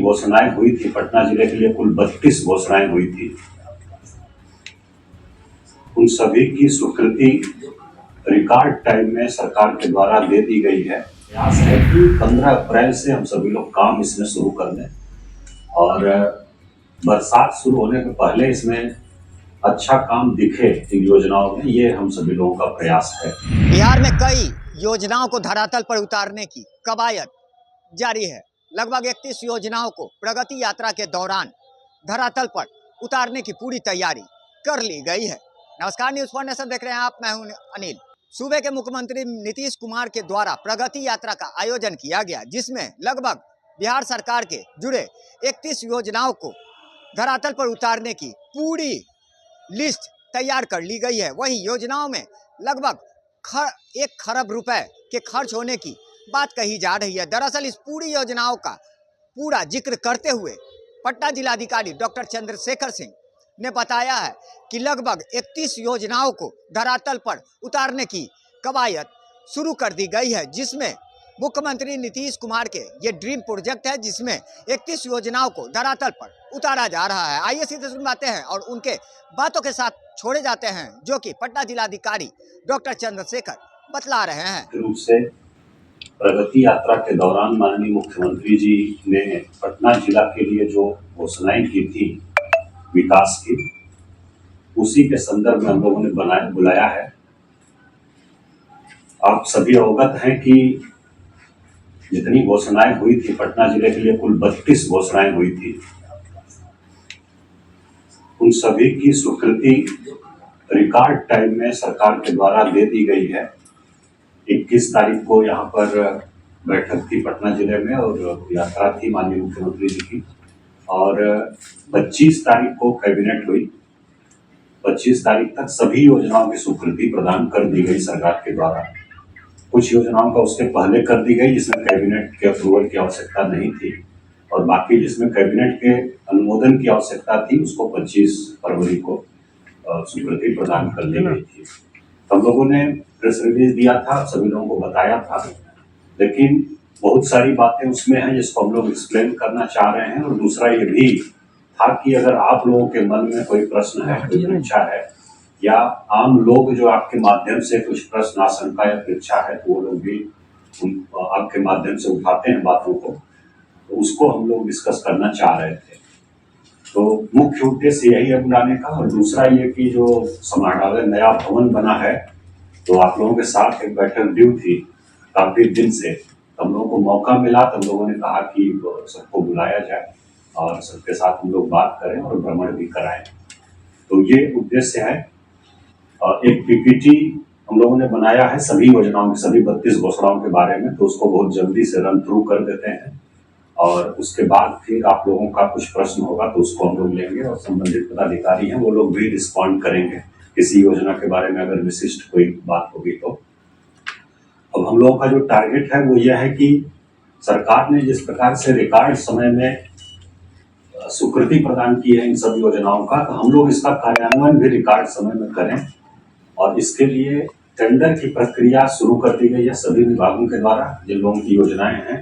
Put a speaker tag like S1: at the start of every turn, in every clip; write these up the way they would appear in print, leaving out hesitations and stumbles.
S1: घोषणाएं हुई थी पटना जिले के लिए, कुल 32 घोषणाएं हुई थी। उन सभी की स्वीकृति रिकॉर्ड टाइम में सरकार के द्वारा दे दी गई है। प्रयास है कि 15 अप्रैल से हम सभी लोग काम इसमें शुरू कर दें और बरसात शुरू होने के पहले इसमें अच्छा काम दिखे इन योजनाओं में, ये हम सभी लोगों का प्रयास है।
S2: बिहार में कई योजनाओं को धरातल पर उतारने की कवायद जारी है। लगभग 31 योजनाओं को प्रगति यात्रा के दौरान धरातल पर उतारने की पूरी तैयारी कर ली गई है। नमस्कार, न्यूज़ फॉर नेशन देख रहे हैं आप, मैं हूं अनिल। सूबे के मुख्यमंत्री नीतीश कुमार के द्वारा प्रगति यात्रा का आयोजन किया गया, जिसमें लगभग बिहार सरकार के जुड़े 31 योजनाओं को धरातल पर उतारने की पूरी लिस्ट तैयार कर ली गई है। वहीं योजनाओं में लगभग 1 खरब रुपए के खर्च होने की बात कही जा रही है। दरअसल इस पूरी योजनाओं का पूरा जिक्र करते हुए पटना जिलाधिकारी डॉक्टर चंद्रशेखर सिंह ने बताया है कि लगभग 31 योजनाओं को धरातल पर उतारने की कवायद शुरू कर दी गई है, जिसमें मुख्यमंत्री नीतीश कुमार के ये ड्रीम प्रोजेक्ट है, जिसमें 31 योजनाओं को धरातल पर उतारा जा रहा है। आइए सीधे सुनवाते हैं और उनके बातों के साथ छोड़े जाते हैं, जो कि पटना जिलाधिकारी डॉक्टर चंद्रशेखर बतला रहे हैं।
S1: रूप से प्रगति यात्रा के दौरान माननीय मुख्यमंत्री जी ने पटना जिला के लिए जो घोषणाएं की थी विकास की, उसी के संदर्भ में हम लोगों ने बुलाया है। आप सभी अवगत हैं कि जितनी घोषणाएं हुई थी पटना जिले के लिए, कुल 32 घोषणाएं हुई थी। उन सभी की स्वीकृति रिकॉर्ड टाइम में सरकार के द्वारा दे दी गई है। 21 तारीख को यहाँ पर बैठक थी पटना जिले में और यात्रा थी माननीय मुख्यमंत्री जी की, और 25 तारीख को कैबिनेट हुई। 25 तारीख तक सभी योजनाओं की स्वीकृति प्रदान कर दी गई सरकार के द्वारा। कुछ योजनाओं का उसके पहले कर दी गई जिसमें कैबिनेट के अप्रूवल की आवश्यकता नहीं थी, और बाकी जिसमें कैबिनेट के अनुमोदन की आवश्यकता थी उसको 25 फरवरी को स्वीकृति प्रदान कर दी गई थी। हम लोगों ने प्रेस रिलीज दिया था, सभी लोगों को बताया था, लेकिन बहुत सारी बातें उसमें हैं जिसको हम लोग एक्सप्लेन करना चाह रहे हैं। और दूसरा ये भी था कि अगर आप लोगों के मन में कोई प्रश्न है, कोई इच्छा है, या आम लोग जो आपके माध्यम से कुछ प्रश्न, आशंका या इच्छा है, तो वो लोग भी आपके माध्यम से उठाते हैं बातों को, तो उसको हम लोग डिस्कस करना चाह रहे थे। तो मुख्य उद्देश्य यही है बुलाने का। और दूसरा ये कि जो समाहरणालय नया भवन बना है, तो आप लोगों के साथ एक बैठक ड्यू थी काफी दिन से, हम लोगों को मौका मिला, तो हम लोगों ने कहा कि सबको बुलाया जाए और सबके साथ हम लोग बात करें और भ्रमण भी कराएं। तो ये उद्देश्य है। और एक पीपीटी हम लोगों ने बनाया है सभी योजनाओं की, सभी 32 घोषणाओं के बारे में, तो उसको बहुत जल्दी से रन थ्रू कर देते हैं और उसके बाद फिर आप लोगों का कुछ प्रश्न होगा तो उसको हम लोग लेंगे और संबंधित पदाधिकारी हैं वो लोग भी रिस्पॉन्ड करेंगे किसी योजना के बारे में अगर विशिष्ट कोई बात होगी तो। अब हम लोगों का जो टारगेट है वो यह है कि सरकार ने जिस प्रकार से रिकॉर्ड समय में स्वीकृति प्रदान की है इन सब योजनाओं का, तो हम लोग इसका कार्यान्वयन भी रिकॉर्ड समय में करें। और इसके लिए टेंडर की प्रक्रिया शुरू कर दी गई है सभी विभागों के द्वारा। जिन लोगों की योजनाएं हैं,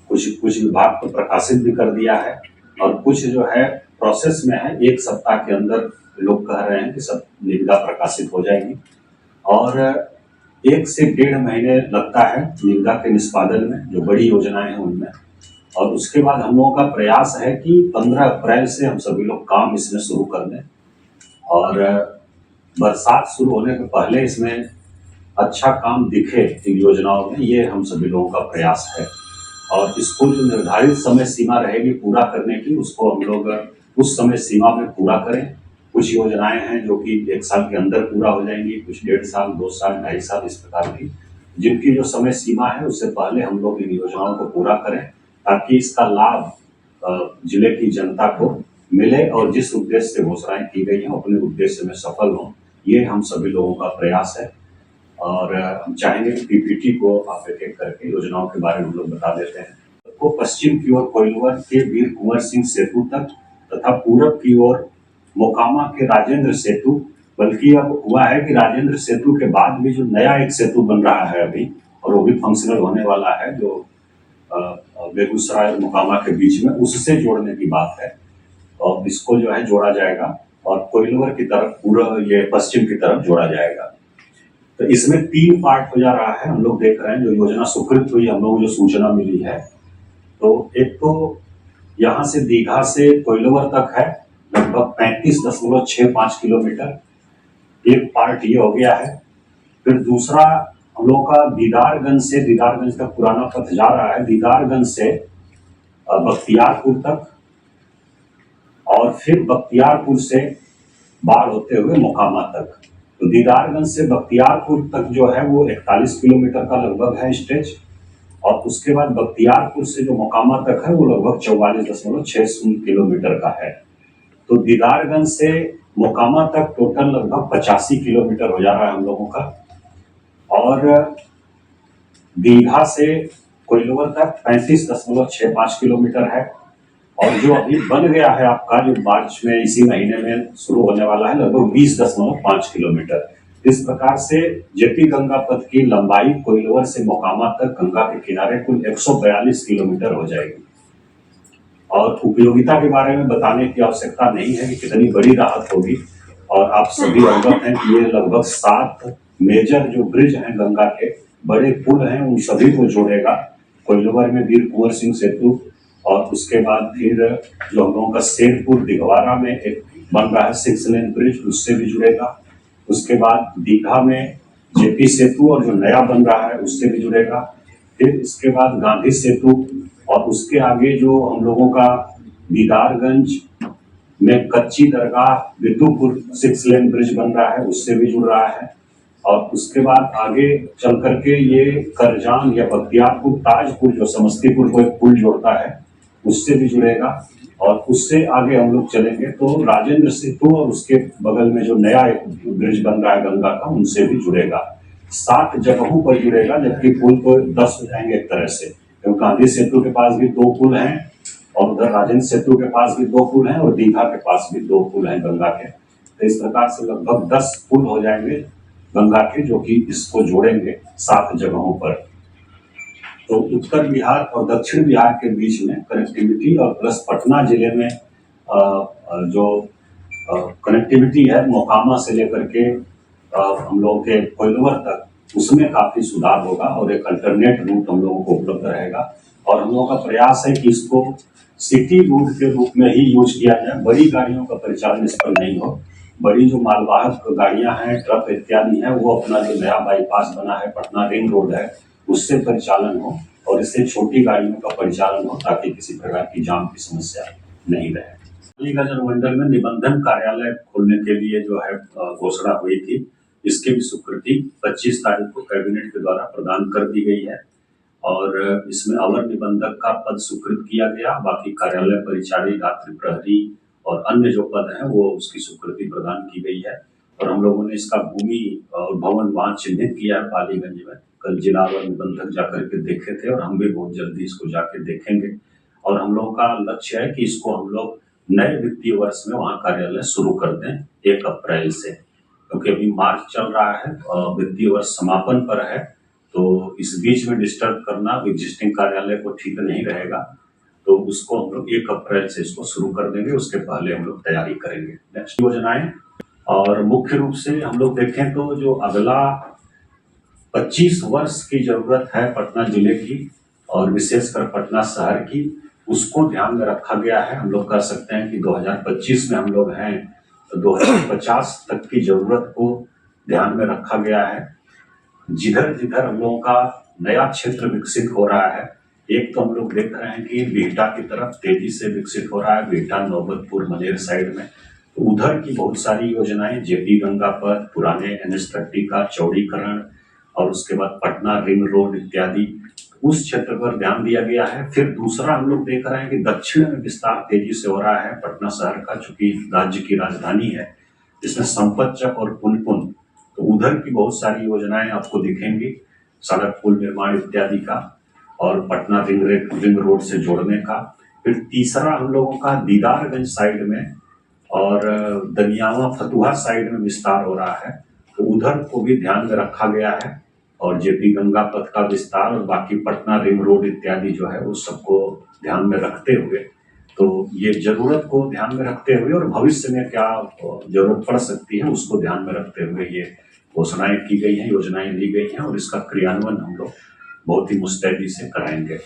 S1: कुछ विभाग को प्रकाशित भी कर दिया है और कुछ जो है प्रोसेस में है। 1 सप्ताह के अंदर लोग कह रहे हैं कि सब निविदा प्रकाशित हो जाएगी, और 1 से 1.5 महीने लगता है निविदा के निष्पादन में, जो बड़ी योजनाएं हैं उनमें। और उसके बाद हम लोगों का प्रयास है कि 15 अप्रैल से हम सभी लोग काम इसमें शुरू कर दें और बरसात शुरू होने के पहले इसमें अच्छा काम दिखे इन योजनाओं में, ये हम सभी लोगों का प्रयास है। और इसको जो निर्धारित समय सीमा रहेगी पूरा करने की, उसको हम लोग उस समय सीमा में पूरा करें। कुछ योजनाएं हैं जो कि 1 साल के अंदर पूरा हो जाएंगी, कुछ 1.5 साल, 2 साल, 2.5 साल, इस प्रकार की, जिनकी जो समय सीमा है उससे पहले हम लोग इन योजनाओं को पूरा करें, ताकि इसका लाभ जिले की जनता को मिले और जिस उद्देश्य से घोषणाएं की गई हैं अपने उद्देश्य में सफल हों, ये हम सभी लोगों का प्रयास है। और हम चाहेंगे कि पीपीटी को आप एक-एक करके योजनाओं के बारे में हम लोग बता देते हैं। को पश्चिम की ओर कोइलवर के वीर कुंवर सिंह सेतु तक तथा पूरब की ओर मोकामा के राजेंद्र सेतु, बल्कि अब हुआ है कि राजेंद्र सेतु के बाद भी जो नया एक सेतु बन रहा है अभी, और वो भी फंक्शनल होने वाला है, जो बेगूसराय और मोकामा के बीच में, उससे जोड़ने की बात है। और इसको जो है जोड़ा जाएगा और कोइलवर की तरफ पूरा ये पश्चिम की तरफ जोड़ा जाएगा। तो इसमें 3 पार्ट हो जा रहा है। हम लोग देख रहे हैं जो योजना स्वीकृत हुई, हम लोग जो सूचना मिली है, तो एक तो यहाँ से दीघा से कोइलवर तक है लगभग 35.65 किलोमीटर, एक पार्ट ये हो गया है। फिर दूसरा हम लोग का दीदारगंज तक पुराना पथ जा रहा है, दीदारगंज से बख्तियारपुर तक, और फिर बख्तियारपुर से बाढ़ होते हुए मोकामा तक। तो दीदारगंज से बख्तियारपुर तक जो है वो 41 किलोमीटर का लगभग है स्ट्रेच, और उसके बाद बख्तियारपुर से जो मोकामा तक है वो लगभग 44.60 किलोमीटर का है। तो दीदारगंज से मोकामा तक टोटल लगभग 85 किलोमीटर हो जा रहा है हम लोगों का, और दीघा से कोइलवर तक 35.65 किलोमीटर है, और जो अभी बन गया है आपका जो मार्च में इसी महीने में शुरू होने वाला है लगभग 20.5 किलोमीटर। इस प्रकार से जेपी गंगा पथ की लंबाई कोइलवर से मोकामा तक गंगा के किनारे कुल 142 किलोमीटर हो जाएगी। और उपयोगिता के बारे में बताने की आवश्यकता नहीं है कि कितनी बड़ी राहत होगी, और आप सभी अवगत हैं कि ये लगभग 7 मेजर जो ब्रिज हैं गंगा के, बड़े पुल हैं, उन सभी को जोड़ेगा। कोइलवर में वीर कुंवर सिंह सेतु, और उसके बाद फिर जो हम लोगों का शेरपुर दिघवारा में एक बन रहा है 6 लेन ब्रिज, उससे भी जुड़ेगा। उसके बाद दीघा में जेपी सेतु और जो नया बन रहा है उससे भी जुड़ेगा। फिर इसके बाद गांधी सेतु, और उसके आगे जो हम लोगों का दीदारगंज में कच्ची दरगाह बिद्दुपुर 6 लेन ब्रिज बन रहा है, उससे भी जुड़ रहा है। और उसके बाद आगे चल करके ये करजान या बख्तियारपुर ताजपुर जो समस्तीपुर को एक पुल जोड़ता है, उससे भी जुड़ेगा। और उससे आगे हम लोग चलेंगे तो राजेंद्र सेतु और उसके बगल में जो नया एक ब्रिज बन रहा है गंगा का, उनसे भी जुड़ेगा। 7 जगहों पर जुड़ेगा, जबकि पुल तो 10 हो जाएंगे एक तरह से, क्योंकि गांधी सेतु के पास भी 2 पुल हैं, और उधर राजेंद्र सेतु के पास भी 2 पुल हैं, और दीघा के पास भी 2 पुल हैं गंगा के। तो इस प्रकार से लगभग 10 पुल हो जाएंगे गंगा के, जो कि इसको जोड़ेंगे 7 जगहों पर। तो उत्तर बिहार और दक्षिण बिहार के बीच में कनेक्टिविटी, और प्लस पटना जिले में जो कनेक्टिविटी है मोकामा से लेकर के हम लोगों के कोइलवर तक, उसमें काफी सुधार होगा और एक अल्टरनेट रूट हम लोगों को उपलब्ध रहेगा। और हम लोगों का प्रयास है कि इसको सिटी रूट के रूप में ही यूज किया जाए, बड़ी गाड़ियों का परिचालन इस पर नहीं हो। बड़ी जो मालवाहक गाड़ियां हैं, ट्रक इत्यादि हैं, वो अपना जो नया बाईपास बना है, पटना रिंग रोड है, उससे परिचालन हो, और इससे छोटी गाड़ियों का परिचालन हो, ताकि किसी प्रकार की जाम की समस्या नहीं रहे। अलीगढ़ अनुमंडल में निबंधन कार्यालय खोलने के लिए जो है घोषणा हुई थी, इसकी भी स्वीकृति 25 तारीख को कैबिनेट के द्वारा प्रदान कर दी गई है, और इसमें अवर निबंधक का पद स्वीकृत किया गया। बाकी कार्यालय परिचारी, रात्रि प्रहरी और अन्य जो पद हैं वो उसकी स्वीकृति प्रदान की गई है। और हम लोगों ने इसका भूमि और भवन वहां चिन्हित किया है पालीगंज में। कल जिला अवर निबंधक जाकर के देखे थे, और हम भी बहुत जल्दी इसको जाके देखेंगे। और हम लोग का लक्ष्य है कि इसको हम लोग नए वित्तीय वर्ष में वहाँ कार्यालय शुरू कर दें 1 अप्रैल से, क्योंकि अभी मार्च चल रहा है, वित्तीय वर्ष समापन पर है, तो इस बीच में डिस्टर्ब करना एग्जिस्टिंग कार्यालय को ठीक नहीं रहेगा। तो उसको हम लोग 1 अप्रैल से इसको शुरू कर देंगे, उसके पहले हम लोग तैयारी करेंगे। नेक्स्ट योजनाएं, और मुख्य रूप से हम लोग देखें तो जो अगला 25 वर्ष की जरूरत है पटना जिले की, और विशेषकर पटना शहर की, उसको ध्यान में रखा गया है। हम लोग कह सकते हैं कि 2025 में हम लोग हैं, तो 2050 तक की जरूरत को ध्यान में रखा गया है। जिधर जिधर हम लोगों का नया क्षेत्र विकसित हो रहा है, एक तो हम लोग देख रहे हैं कि बिहटा की तरफ तेजी से विकसित हो रहा है, बिहटा, नौबतपुर, मनेर साइड में, तो उधर की बहुत सारी योजनाएं, जेपी गंगा पथ, पुराने NH30 का चौड़ीकरण, और उसके बाद पटना रिंग रोड इत्यादि, उस क्षेत्र पर ध्यान दिया गया है। फिर दूसरा हम लोग देख रहे हैं कि दक्षिण में विस्तार तेजी से हो रहा है पटना शहर का, चूंकि राज्य की राजधानी है, जिसमें संपतचक और पुनपुन, तो उधर की बहुत सारी योजनाएं आपको दिखेंगी, सड़क पुल निर्माण इत्यादि का, और पटना रिंग रोड से जोड़ने का। फिर तीसरा हम लोगों का दीदारगंज साइड में और दनियावा फतुहा साइड में विस्तार हो रहा है, तो उधर को भी ध्यान में रखा गया है। और जेपी गंगा पथ का विस्तार और बाकी पटना रिंग रोड इत्यादि जो है उस सबको ध्यान में रखते हुए, तो ये जरूरत को ध्यान में रखते हुए और भविष्य में क्या जरूरत पड़ सकती है उसको ध्यान में रखते हुए ये घोषणाएं की गई हैं, योजनाएं ली गई हैं और इसका क्रियान्वयन हम लोग बहुत ही मुस्तैदी से कराएंगे।